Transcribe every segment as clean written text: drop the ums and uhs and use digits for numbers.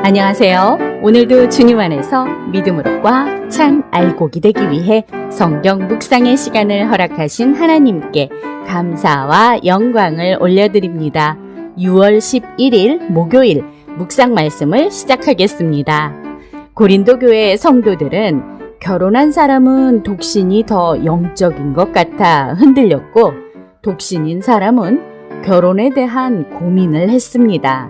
안녕하세요. 오늘도 주님 안에서 믿음으로 꽉 찬 알곡이 되기 위해 성경 묵상의 시간을 허락하신 하나님께 감사와 영광을 올려드립니다. 6월 11일 목요일 묵상 말씀을 시작하겠습니다. 고린도 교회 성도들은 결혼한 사람은 독신이 더 영적인 것 같아 흔들렸고, 독신인 사람은 결혼에 대한 고민을 했습니다.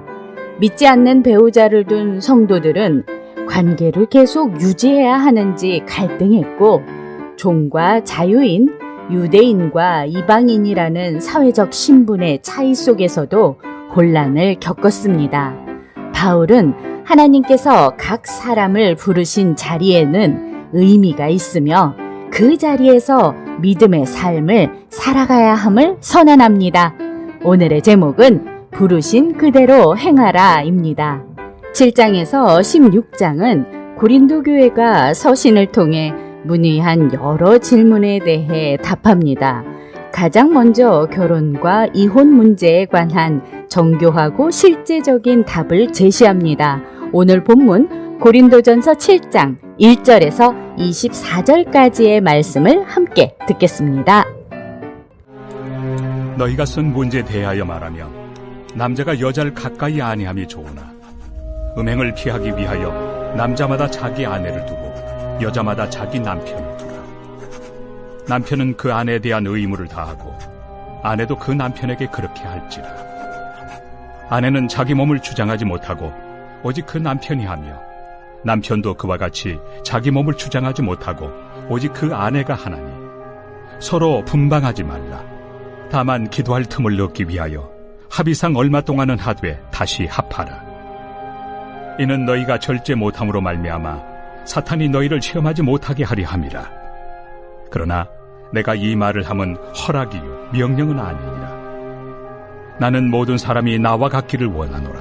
믿지 않는 배우자를 둔 성도들은 관계를 계속 유지해야 하는지 갈등했고, 종과 자유인, 유대인과 이방인이라는 사회적 신분의 차이 속에서도 혼란을 겪었습니다. 바울은 하나님께서 각 사람을 부르신 자리에는 의미가 있으며 그 자리에서 믿음의 삶을 살아가야 함을 선언합니다. 오늘의 제목은 부르신 그대로 행하라입니다. 7장에서 16장은 고린도 교회가 서신을 통해 문의한 여러 질문에 대해 답합니다. 가장 먼저 결혼과 이혼 문제에 관한 정교하고 실제적인 답을 제시합니다. 오늘 본문 고린도전서 7장 1절에서 24절까지의 말씀을 함께 듣겠습니다. 너희가 쓴 문제에 대하여 말하면 남자가 여자를 가까이 아니함이 좋으나 음행을 피하기 위하여 남자마다 자기 아내를 두고 여자마다 자기 남편을 두라. 남편은 그 아내에 대한 의무를 다하고 아내도 그 남편에게 그렇게 할지라. 아내는 자기 몸을 주장하지 못하고 오직 그 남편이 하며, 남편도 그와 같이 자기 몸을 주장하지 못하고 오직 그 아내가 하나니, 서로 분방하지 말라. 다만 기도할 틈을 넣기 위하여 합의상 얼마 동안은 하되 다시 합하라. 이는 너희가 절제 못함으로 말미암아 사탄이 너희를 시험하지 못하게 하리 함이라. 그러나 내가 이 말을 함은 허락이요 명령은 아니니라. 나는 모든 사람이 나와 같기를 원하노라.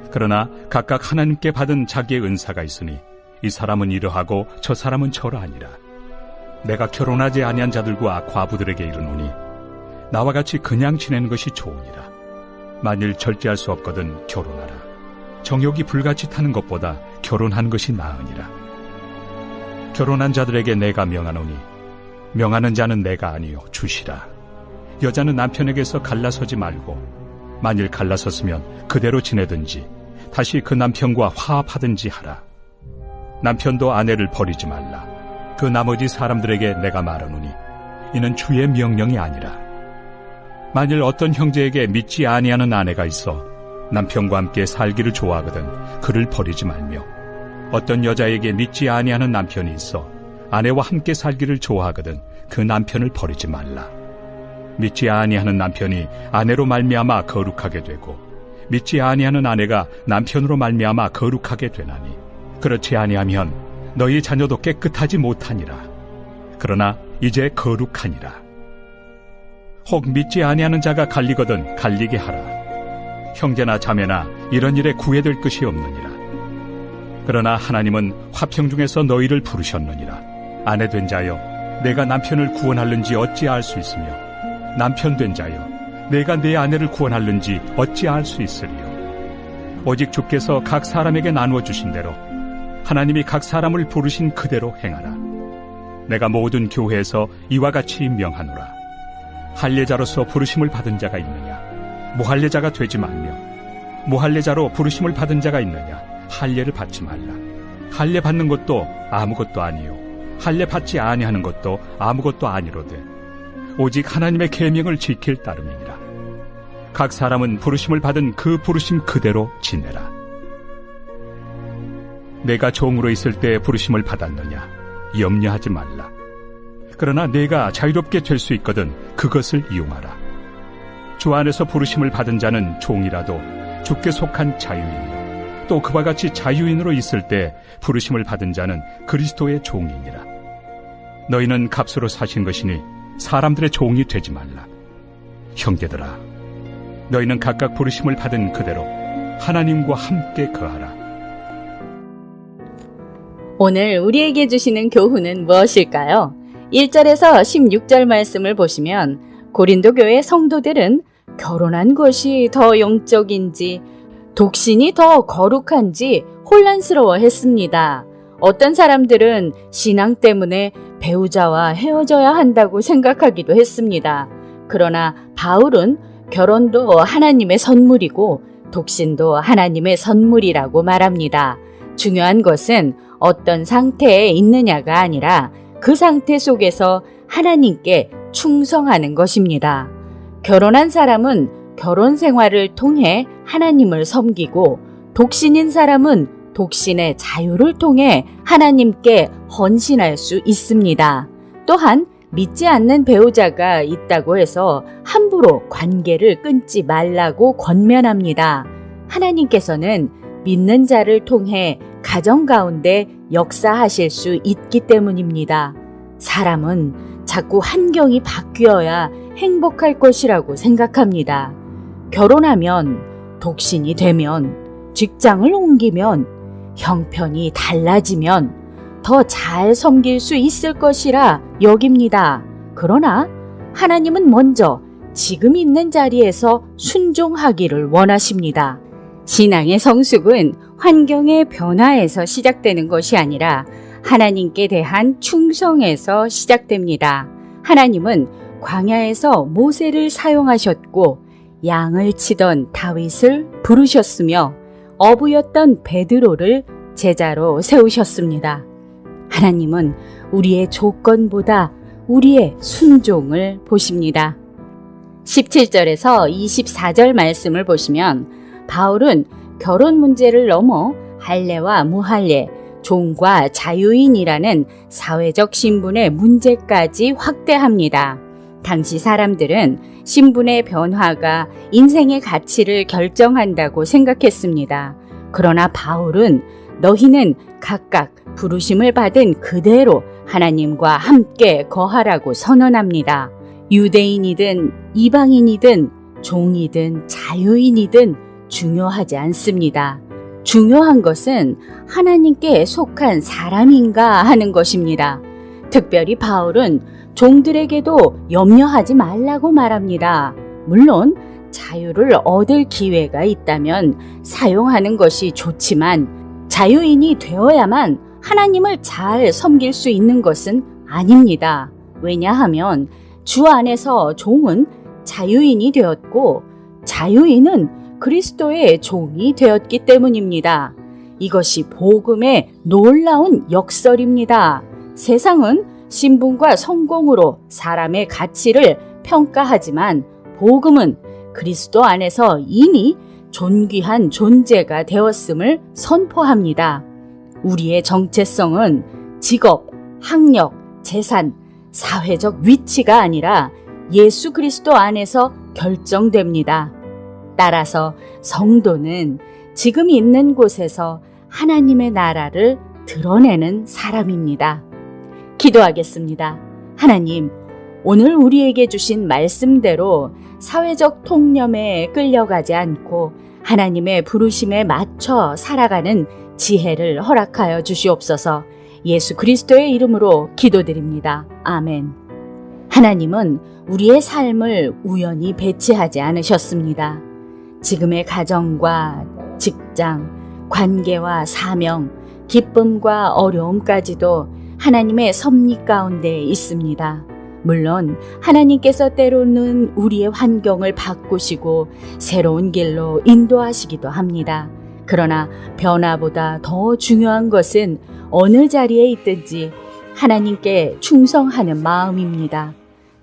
그러나 각각 하나님께 받은 자기의 은사가 있으니 이 사람은 이러하고 저 사람은 저러하니라. 내가 결혼하지 아니한 자들과 과부들에게 이르노니 나와 같이 그냥 지내는 것이 좋으니라. 만일 절제할 수 없거든 결혼하라. 정욕이 불같이 타는 것보다 결혼한 것이 나으니라. 결혼한 자들에게 내가 명하노니 명하는 자는 내가 아니요 주시라. 여자는 남편에게서 갈라서지 말고, 만일 갈라섰으면 그대로 지내든지 다시 그 남편과 화합하든지 하라. 남편도 아내를 버리지 말라. 그 나머지 사람들에게 내가 말하노니 이는 주의 명령이 아니라. 만일 어떤 형제에게 믿지 아니하는 아내가 있어 남편과 함께 살기를 좋아하거든 그를 버리지 말며, 어떤 여자에게 믿지 아니하는 남편이 있어 아내와 함께 살기를 좋아하거든 그 남편을 버리지 말라. 믿지 아니하는 남편이 아내로 말미암아 거룩하게 되고, 믿지 아니하는 아내가 남편으로 말미암아 거룩하게 되나니, 그렇지 아니하면 너희 자녀도 깨끗하지 못하니라. 그러나 이제 거룩하니라. 혹 믿지 아니하는 자가 갈리거든 갈리게 하라. 형제나 자매나 이런 일에 구애될 것이 없느니라. 그러나 하나님은 화평 중에서 너희를 부르셨느니라. 아내 된 자여, 내가 남편을 구원할는지 어찌 알 수 있으며, 남편 된 자여, 내가 내 아내를 구원할는지 어찌 알 수 있으리요. 오직 주께서 각 사람에게 나누어 주신 대로 하나님이 각 사람을 부르신 그대로 행하라. 내가 모든 교회에서 이와 같이 명하노라. 할례자로서 부르심을 받은 자가 있느냐? 무할례자가 되지 말며, 무할례자로 부르심을 받은 자가 있느냐? 할례를 받지 말라. 할례 받는 것도 아무것도 아니요 할례 받지 아니하는 것도 아무것도 아니로되 오직 하나님의 계명을 지킬 따름이니라. 각 사람은 부르심을 받은 그 부르심 그대로 지내라. 내가 종으로 있을 때 부르심을 받았느냐? 염려하지 말라. 그러나 내가 자유롭게 될 수 있거든 그것을 이용하라. 주 안에서 부르심을 받은 자는 종이라도 주께 속한 자유인이요, 또 그와 같이 자유인으로 있을 때 부르심을 받은 자는 그리스도의 종이니라. 너희는 값으로 사신 것이니 사람들의 종이 되지 말라. 형제들아, 너희는 각각 부르심을 받은 그대로 하나님과 함께 거하라. 오늘 우리에게 주시는 교훈은 무엇일까요? 1절에서 16절 말씀을 보시면 고린도 교회 성도들은 결혼한 것이 더 영적인지 독신이 더 거룩한지 혼란스러워 했습니다. 어떤 사람들은 신앙 때문에 배우자와 헤어져야 한다고 생각하기도 했습니다. 그러나 바울은 결혼도 하나님의 선물이고 독신도 하나님의 선물이라고 말합니다. 중요한 것은 어떤 상태에 있느냐가 아니라 그 상태 속에서 하나님께 충성하는 것입니다. 결혼한 사람은 결혼 생활을 통해 하나님을 섬기고 독신인 사람은 독신의 자유를 통해 하나님께 헌신할 수 있습니다. 또한 믿지 않는 배우자가 있다고 해서 함부로 관계를 끊지 말라고 권면합니다. 하나님께서는 믿는 자를 통해 가정 가운데 역사하실 수 있기 때문입니다. 사람은 자꾸 환경이 바뀌어야 행복할 것이라고 생각합니다. 결혼하면, 독신이 되면, 직장을 옮기면, 형편이 달라지면 더 잘 섬길 수 있을 것이라 여깁니다. 그러나 하나님은 먼저 지금 있는 자리에서 순종하기를 원하십니다. 신앙의 성숙은 환경의 변화에서 시작되는 것이 아니라 하나님께 대한 충성에서 시작됩니다. 하나님은 광야에서 모세를 사용하셨고 양을 치던 다윗을 부르셨으며 어부였던 베드로를 제자로 세우셨습니다. 하나님은 우리의 조건보다 우리의 순종을 보십니다. 17절에서 24절 말씀을 보시면 바울은 결혼 문제를 넘어 할례와 무할례, 종과 자유인이라는 사회적 신분의 문제까지 확대합니다. 당시 사람들은 신분의 변화가 인생의 가치를 결정한다고 생각했습니다. 그러나 바울은 너희는 각각 부르심을 받은 그대로 하나님과 함께 거하라고 선언합니다. 유대인이든 이방인이든 종이든 자유인이든 중요하지 않습니다. 중요한 것은 하나님께 속한 사람인가 하는 것입니다. 특별히 바울은 종들에게도 염려하지 말라고 말합니다. 물론 자유를 얻을 기회가 있다면 사용하는 것이 좋지만 자유인이 되어야만 하나님을 잘 섬길 수 있는 것은 아닙니다. 왜냐하면 주 안에서 종은 자유인이 되었고 자유인은 그리스도의 종이 되었기 때문입니다. 이것이 복음의 놀라운 역설입니다. 세상은 신분과 성공으로 사람의 가치를 평가하지만 복음은 그리스도 안에서 이미 존귀한 존재가 되었음을 선포합니다. 우리의 정체성은 직업, 학력, 재산, 사회적 위치가 아니라 예수 그리스도 안에서 결정됩니다. 따라서 성도는 지금 있는 곳에서 하나님의 나라를 드러내는 사람입니다. 기도하겠습니다. 하나님, 오늘 우리에게 주신 말씀대로 사회적 통념에 끌려가지 않고 하나님의 부르심에 맞춰 살아가는 지혜를 허락하여 주시옵소서. 예수 그리스도의 이름으로 기도드립니다. 아멘. 하나님은 우리의 삶을 우연히 배치하지 않으셨습니다. 지금의 가정과 직장, 관계와 사명, 기쁨과 어려움까지도 하나님의 섭리 가운데 있습니다. 물론 하나님께서 때로는 우리의 환경을 바꾸시고 새로운 길로 인도하시기도 합니다. 그러나 변화보다 더 중요한 것은 어느 자리에 있든지 하나님께 충성하는 마음입니다.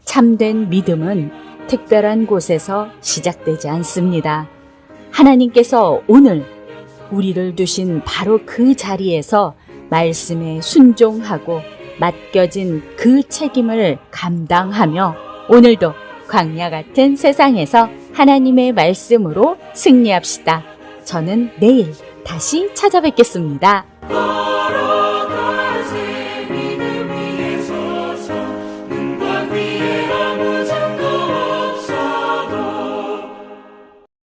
참된 믿음은 특별한 곳에서 시작되지 않습니다. 하나님께서 오늘 우리를 두신 바로 그 자리에서 말씀에 순종하고 맡겨진 그 책임을 감당하며 오늘도 광야 같은 세상에서 하나님의 말씀으로 승리합시다. 저는 내일 다시 찾아뵙겠습니다.